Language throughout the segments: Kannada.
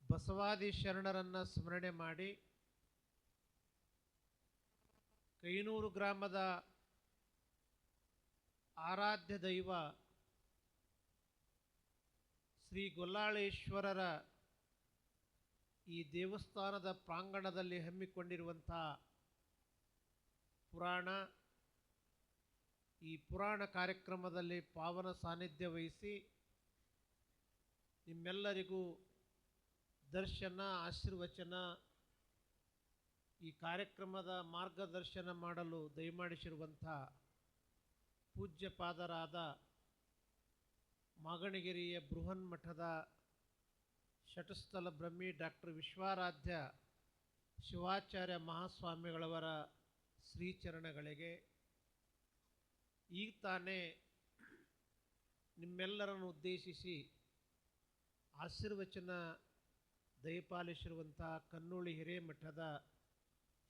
ಬಸವಾದಿ ಶರಣರನ್ನು ಸ್ಮರಣೆ ಮಾಡಿ ಕೈನೂರು ಗ್ರಾಮದ ಆರಾಧ್ಯ ದೈವ ಶ್ರೀ ಗೊಲ್ಲಾಳೇಶ್ವರರ ಈ ದೇವಸ್ಥಾನದ ಪ್ರಾಂಗಣದಲ್ಲಿ ಹಮ್ಮಿಕೊಂಡಿರುವಂಥ ಈ ಪುರಾಣ ಕಾರ್ಯಕ್ರಮದಲ್ಲಿ ಪಾವನ ಸಾನ್ನಿಧ್ಯ ವಹಿಸಿ ನಿಮ್ಮೆಲ್ಲರಿಗೂ ದರ್ಶನ ಆಶೀರ್ವಚನ ಈ ಕಾರ್ಯಕ್ರಮದ ಮಾರ್ಗದರ್ಶನ ಮಾಡಲು ದಯಮಾಡಿಸಿರುವಂಥ ಪೂಜ್ಯಪಾದರಾದ ಮಾಗಣಗೆರೆಯ ಬೃಹನ್ಮಠದ ಶಟಸ್ಥಲ ಬ್ರಹ್ಮಿ ಡಾಕ್ಟರ್ ವಿಶ್ವಾರಾಧ್ಯ ಶಿವಾಚಾರ್ಯ ಮಹಾಸ್ವಾಮಿಗಳವರ ಶ್ರೀಚರಣಗಳಿಗೆ ಈಗ ತಾನೇ ನಿಮ್ಮೆಲ್ಲರನ್ನು ಉದ್ದೇಶಿಸಿ ಆಶೀರ್ವಚನ ದಯಪಾಲಿಸಿರುವಂಥ ಕನ್ನೋಳಿ ಹಿರೇಮಠದ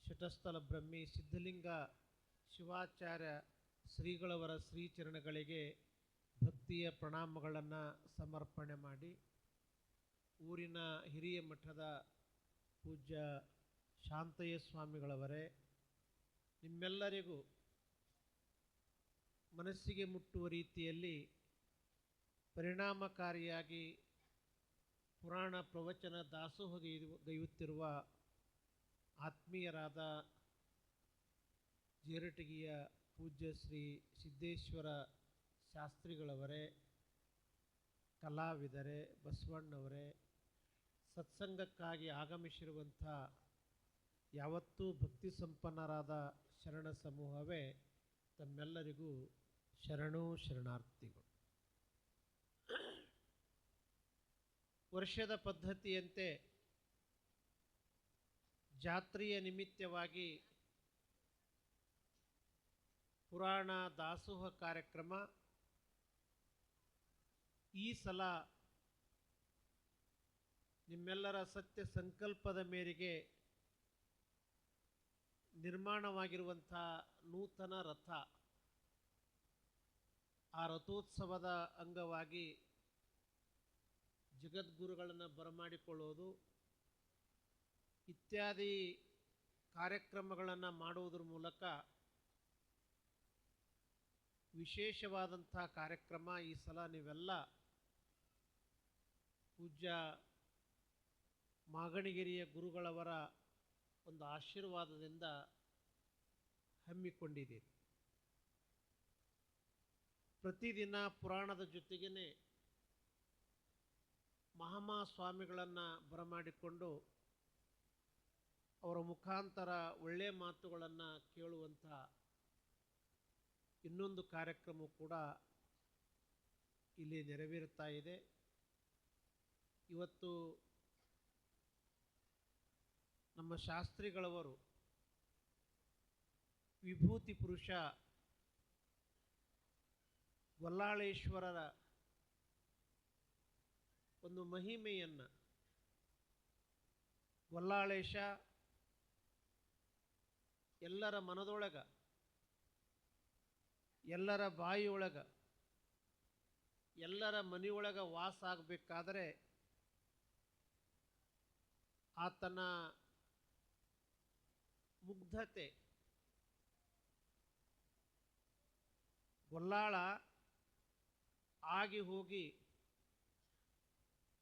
ಶಟಸ್ಥಲ ಬ್ರಹ್ಮಿ ಸಿದ್ಧಲಿಂಗ ಶಿವಾಚಾರ್ಯ ಶ್ರೀಗಳವರ ಶ್ರೀಚರಣಗಳಿಗೆ ಭಕ್ತಿಯ ಪ್ರಣಾಮಗಳನ್ನು ಸಮರ್ಪಣೆ ಮಾಡಿ ಊರಿನ ಹಿರಿಯ ಮಠದ ಪೂಜ್ಯ ಶಾಂತಯ್ಯ ಸ್ವಾಮಿಗಳವರೇ, ನಿಮ್ಮೆಲ್ಲರಿಗೂ ಮನಸ್ಸಿಗೆ ಮುಟ್ಟುವ ರೀತಿಯಲ್ಲಿ ಪರಿಣಾಮಕಾರಿಯಾಗಿ ಪುರಾಣ ಪ್ರವಚನ ದಾಸೋಹಗೈಯುತ್ತಿರುವ ಆತ್ಮೀಯರಾದ ಜೇರಟಗಿಯ ಪೂಜ್ಯ ಶ್ರೀ ಸಿದ್ದೇಶ್ವರ ಶಾಸ್ತ್ರಿಗಳವರೇ, ಕಲಾವಿದರೇ, ಬಸವಣ್ಣವರೇ, ಸತ್ಸಂಗಕ್ಕಾಗಿ ಆಗಮಿಸಿರುವಂಥ ಯಾವತ್ತೂ ಭಕ್ತಿ ಸಂಪನ್ನರಾದ ಶರಣ ಸಮೂಹವೇ, ತಮ್ಮೆಲ್ಲರಿಗೂ ಶರಣು ಶರಣಾರ್ಥಿಗಳು. ವರ್ಷದ ಪದ್ಧತಿಯಂತೆ ಜಾತ್ರೆಯ ನಿಮಿತ್ತವಾಗಿ ಪುರಾಣ ದಾಸೋಹ ಕಾರ್ಯಕ್ರಮ ಈ ಸಲ ನಿಮ್ಮೆಲ್ಲರ ಸತ್ಯ ಸಂಕಲ್ಪದ ಮೇರೆಗೆ ನಿರ್ಮಾಣವಾಗಿರುವಂಥ ನೂತನ ರಥ, ಆ ರಥೋತ್ಸವದ ಅಂಗವಾಗಿ ಜಗದ್ಗುರುಗಳನ್ನು ಬರಮಾಡಿಕೊಳ್ಳೋದು ಇತ್ಯಾದಿ ಕಾರ್ಯಕ್ರಮಗಳನ್ನು ಮಾಡುವುದರ ಮೂಲಕ ವಿಶೇಷವಾದಂಥ ಕಾರ್ಯಕ್ರಮ ಈ ಸಲ ನೀವೆಲ್ಲ ಪೂಜ್ಯ ಮಾಗಣಗೆರೆಯ ಗುರುಗಳವರ ಒಂದು ಆಶೀರ್ವಾದದಿಂದ ಹಮ್ಮಿಕೊಂಡಿದ್ದೀರಿ. ಪ್ರತಿದಿನ ಪುರಾಣದ ಜೊತೆಗೇ ಮಹಾಸ್ವಾಮಿಗಳನ್ನು ಬರಮಾಡಿಕೊಂಡು ಅವರ ಮುಖಾಂತರ ಒಳ್ಳೆಯ ಮಾತುಗಳನ್ನು ಕೇಳುವಂಥ ಇನ್ನೊಂದು ಕಾರ್ಯಕ್ರಮ ಕೂಡ ಇಲ್ಲಿ ನೆರವೇರುತ್ತಾ ಇದೆ. ಇವತ್ತು ನಮ್ಮ ಶಾಸ್ತ್ರಿಗಳವರು ವಿಭೂತಿ ಪುರುಷ ಗೊಲ್ಲಾಳೇಶ್ವರರ ಒಂದು ಮಹಿಮೆಯನ್ನು, ಗೊಲ್ಲಾಳೇಶ ಎಲ್ಲರ ಮನದೊಳಗ, ಎಲ್ಲರ ಬಾಯಿಯೊಳಗ, ಎಲ್ಲರ ಮನೆಯೊಳಗ ವಾಸ ಆಗಬೇಕಾದರೆ ಆತನ ಮುಗ್ಧತೆ, ಗೊಲ್ಲಾಳ ಆಗಿ ಹೋಗಿ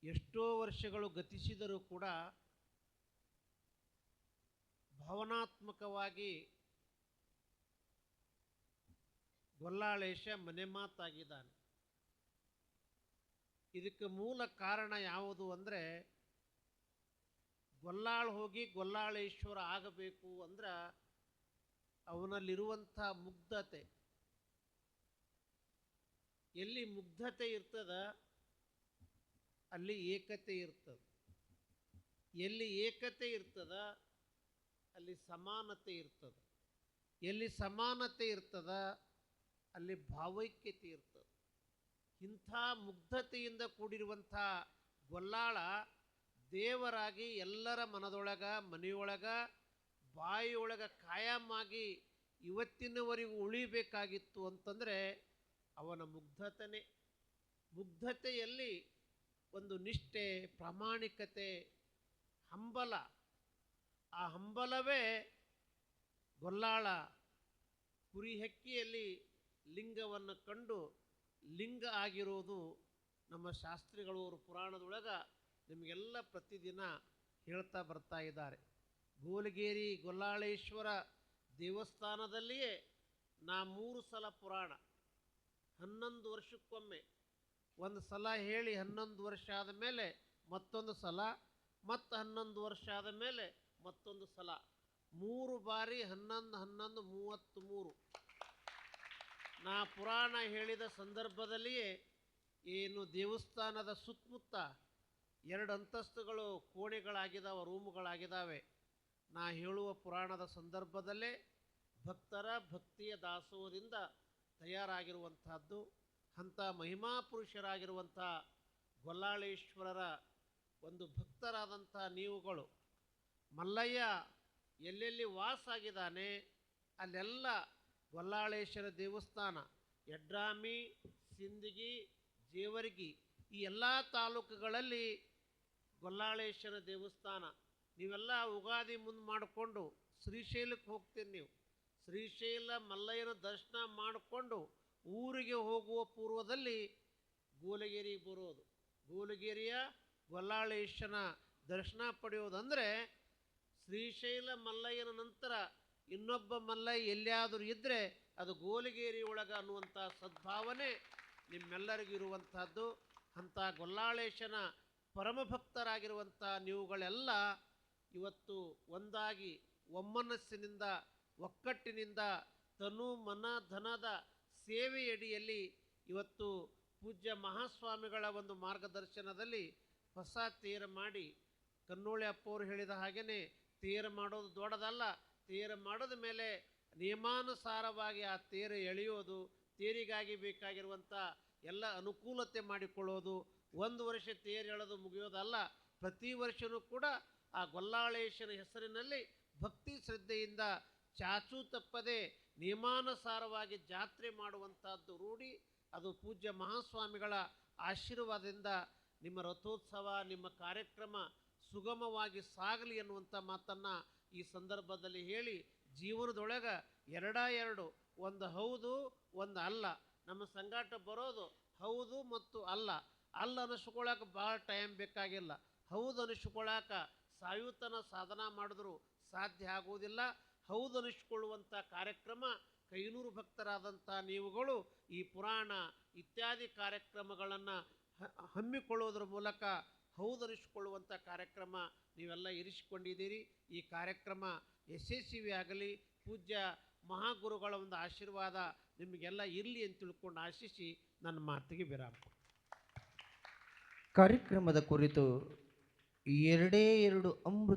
ಎಷ್ಟೋ ವರ್ಷಗಳು ಗತಿಸಿದರೂ ಕೂಡ ಭಾವನಾತ್ಮಕವಾಗಿ ಗೊಲ್ಲಾಳೇಶ ಮನೆ ಮಾತಾಗಿದ್ದಾನೆ. ಇದಕ್ಕೆ ಮೂಲ ಕಾರಣ ಯಾವುದು ಅಂದರೆ, ಗೊಲ್ಲಾಳ ಹೋಗಿ ಗೊಲ್ಲಾಳೇಶ್ವರ ಆಗಬೇಕು ಅಂದ್ರೆ ಅವನಲ್ಲಿರುವಂಥ ಮುಗ್ಧತೆ, ಎಲ್ಲಿ ಮುಗ್ಧತೆ ಇರ್ತದ ಅಲ್ಲಿ ಏಕತೆ ಇರ್ತದೆ, ಎಲ್ಲಿ ಏಕತೆ ಇರ್ತದ ಅಲ್ಲಿ ಸಮಾನತೆ ಇರ್ತದೆ, ಎಲ್ಲಿ ಸಮಾನತೆ ಇರ್ತದ ಅಲ್ಲಿ ಭಾವೈಕ್ಯತೆ ಇರ್ತದೆ. ಇಂಥ ಮುಗ್ಧತೆಯಿಂದ ಕೂಡಿರುವಂಥ ಗೊಲ್ಲಾಳ ದೇವರಾಗಿ ಎಲ್ಲರ ಮನದೊಳಗ, ಮನೆಯೊಳಗ, ಬಾಯಿಯೊಳಗ ಕಾಯಮಾಗಿ ಇವತ್ತಿನವರೆಗೂ ಉಳಿಬೇಕಾಗಿತ್ತು ಅಂತಂದರೆ ಅವನ ಮುಗ್ಧತೆಯೇ. ಮುಗ್ಧತೆಯಲ್ಲಿ ಒಂದು ನಿಷ್ಠೆ, ಪ್ರಾಮಾಣಿಕತೆ, ಹಂಬಲ, ಆ ಹಂಬಲವೇ ಗೊಲ್ಲಾಳ ಕುರಿಹಕ್ಕಿಯಲ್ಲಿ ಲಿಂಗವನ್ನು ಕಂಡು ಲಿಂಗ ಆಗಿರೋದು ನಮ್ಮ ಶಾಸ್ತ್ರಿಗಳವರು ಪುರಾಣದೊಳಗ ನಿಮಗೆಲ್ಲ ಪ್ರತಿದಿನ ಹೇಳ್ತಾ ಬರ್ತಾ ಇದ್ದಾರೆ. ಗೋಲಗೇರಿ ಗೊಲ್ಲಾಳೇಶ್ವರ ದೇವಸ್ಥಾನದಲ್ಲಿಯೇ ನಾ 3 ಸಲ ಪುರಾಣ 11 ವರ್ಷಕ್ಕೊಮ್ಮೆ, ಒಂದು ಸಲ ಹೇಳಿ 11 ವರ್ಷ ಆದ ಮೇಲೆ ಮತ್ತೊಂದು ಸಲ, ಮತ್ತು 11 ವರ್ಷ ಆದ ಮೇಲೆ ಮತ್ತೊಂದು ಸಲ, 3 ಬಾರಿ 11 11 33 ನಾ ಪುರಾಣ ಹೇಳಿದ ಸಂದರ್ಭದಲ್ಲಿಯೇ ಏನು ದೇವಸ್ಥಾನದ ಸುತ್ತಮುತ್ತ 2 ಅಂತಸ್ತುಗಳು ಕೋಣೆಗಳಾಗಿದ್ದಾವೆ, ರೂಮುಗಳಾಗಿದ್ದಾವೆ. ನಾ ಹೇಳುವ ಪುರಾಣದ ಸಂದರ್ಭದಲ್ಲೇ ಭಕ್ತರ ಭಕ್ತಿಯ ದಾಸೋಹದಿಂದ ತಯಾರಾಗಿರುವಂತಹದ್ದು. ಅಂಥ ಮಹಿಮಾ ಪುರುಷರಾಗಿರುವಂಥ ಗೊಲ್ಲಾಳೇಶ್ವರರ ಒಂದು ಭಕ್ತರಾದಂಥ ನೀವುಗಳು ಮಲ್ಲಯ್ಯ ಎಲ್ಲೆಲ್ಲಿ ವಾಸಾಗಿದ್ದಾನೆ ಅಲ್ಲೆಲ್ಲ ಗೊಲ್ಲಾಳೇಶ್ವರ ದೇವಸ್ಥಾನ, ಯಡ್ರಾಮಿ, ಸಿಂದಗಿ, ಜೇವರ್ಗಿ ಈ ಎಲ್ಲ ತಾಲೂಕುಗಳಲ್ಲಿ ಗೊಲ್ಲಾಳೇಶ್ವರ ದೇವಸ್ಥಾನ. ನೀವೆಲ್ಲ ಉಗಾದಿ ಮುಂದೆ ಮಾಡಿಕೊಂಡು ಶ್ರೀಶೈಲಕ್ಕೆ ಹೋಗ್ತೀರಿ. ನೀವು ಶ್ರೀಶೈಲ ಮಲ್ಲಯ್ಯನ ದರ್ಶನ ಮಾಡಿಕೊಂಡು ಊರಿಗೆ ಹೋಗುವ ಪೂರ್ವದಲ್ಲಿ ಗೋಲಗೇರಿಗೆ ಬರೋದು, ಗೋಲಗೇರಿಯ ಗೊಲ್ಲಾಳೇಶ್ವರನ ದರ್ಶನ ಪಡೆಯೋದಂದರೆ ಶ್ರೀಶೈಲ ಮಲ್ಲಯ್ಯನ ನಂತರ ಇನ್ನೊಬ್ಬ ಮಲ್ಲಯ್ಯ ಎಲ್ಲಿಯಾದರೂ ಇದ್ದರೆ ಅದು ಗೋಲಗೇರಿ ಒಳಗೆ ಅನ್ನುವಂಥ ಸದ್ಭಾವನೆ ನಿಮ್ಮೆಲ್ಲರಿಗೂ ಇರುವಂಥದ್ದು. ಅಂಥ ಗೊಲ್ಲಾಳೇಶನ ಪರಮಭಕ್ತರಾಗಿರುವಂಥ ನೀವುಗಳೆಲ್ಲ ಇವತ್ತು ಒಂದಾಗಿ ಒಮ್ಮನಸ್ಸಿನಿಂದ ಒಕ್ಕಟ್ಟಿನಿಂದ ತನು ಮನ ಧನದ ಸೇವೆಯಡಿಯಲ್ಲಿ ಇವತ್ತು ಪೂಜ್ಯ ಮಹಾಸ್ವಾಮಿಗಳ ಒಂದು ಮಾರ್ಗದರ್ಶನದಲ್ಲಿ ಹೊಸ ತೇರು ಮಾಡಿ, ಕನ್ನೋಳಿ ಅಪ್ಪವರು ಹೇಳಿದ ಹಾಗೆಯೇ ತೇರು ಮಾಡೋದು ದೊಡ್ಡದಲ್ಲ, ತೇರು ಮಾಡಿದ ಮೇಲೆ ನಿಯಮಾನುಸಾರವಾಗಿ ಆ ತೇರು ಎಳೆಯೋದು, ತೇರಿಗಾಗಿ ಬೇಕಾಗಿರುವಂಥ ಎಲ್ಲ ಅನುಕೂಲತೆ ಮಾಡಿಕೊಳ್ಳೋದು. 1 ವರ್ಷ ತೇರು ಎಳೆದು ಮುಗಿಯೋದಲ್ಲ, ಪ್ರತಿ ವರ್ಷವೂ ಕೂಡ ಆ ಗೊಲ್ಲಾಳೇಶನ ಹೆಸರಿನಲ್ಲಿ ಭಕ್ತಿ ಶ್ರದ್ಧೆಯಿಂದ ಚಾಚೂ ತಪ್ಪದೆ ನಿಯಮಾನುಸಾರವಾಗಿ ಜಾತ್ರೆ ಮಾಡುವಂಥದ್ದು ರೂಢಿ. ಅದು ಪೂಜ್ಯ ಮಹಾಸ್ವಾಮಿಗಳ ಆಶೀರ್ವಾದದಿಂದ ನಿಮ್ಮ ರಥೋತ್ಸವ, ನಿಮ್ಮ ಕಾರ್ಯಕ್ರಮ ಸುಗಮವಾಗಿ ಸಾಗಲಿ ಎನ್ನುವಂಥ ಮಾತನ್ನು ಈ ಸಂದರ್ಭದಲ್ಲಿ ಹೇಳಿ, ಜೀವನದೊಳಗೆ 2 ಒಂದು ಹೌದು ಒಂದು ಅಲ್ಲ. ನಮ್ಮ ಸಂಗಾಟ ಬರೋದು ಹೌದು ಮತ್ತು ಅಲ್ಲ. ಅಲ್ಲ ಅನಿಸ್ಕೊಳ್ಳೋಕೆ ಭಾಳ ಟೈಮ್ ಬೇಕಾಗಿಲ್ಲ, ಹೌದು ಅನಿಸ್ಕೊಳ್ಳೋಕೆ ಸಾಯುತನ ಸಾಧನ ಮಾಡಿದ್ರು ಸಾಧ್ಯ ಆಗುವುದಿಲ್ಲ. ಹೌದು ಅನಿಸ್ಕೊಳ್ಳುವಂಥ ಕಾರ್ಯಕ್ರಮ ಕೈನೂರು ಭಕ್ತರಾದಂಥ ನೀವುಗಳು ಈ ಪುರಾಣ ಇತ್ಯಾದಿ ಕಾರ್ಯಕ್ರಮಗಳನ್ನು ಹಮ್ಮಿಕೊಳ್ಳುವುದರ ಮೂಲಕ ಹೌದು ಅನಿಸ್ಕೊಳ್ಳುವಂಥ ಕಾರ್ಯಕ್ರಮ ನೀವೆಲ್ಲ ಇರಿಸಿಕೊಂಡಿದ್ದೀರಿ. ಈ ಕಾರ್ಯಕ್ರಮ ಯಶಸ್ವಿಯಾಗಲಿ, ಪೂಜ್ಯ ಮಹಾಗುರುಗಳ ಒಂದು ಆಶೀರ್ವಾದ ನಿಮಗೆಲ್ಲ ಇರಲಿ ಅಂತ ತಿಳ್ಕೊಂಡು ಆಶಿಸಿ ನನ್ನ ಮಾತಿಗೆ ವಿರಾಮ. ಕಾರ್ಯಕ್ರಮದ ಕುರಿತು 2 ಅಮೃತ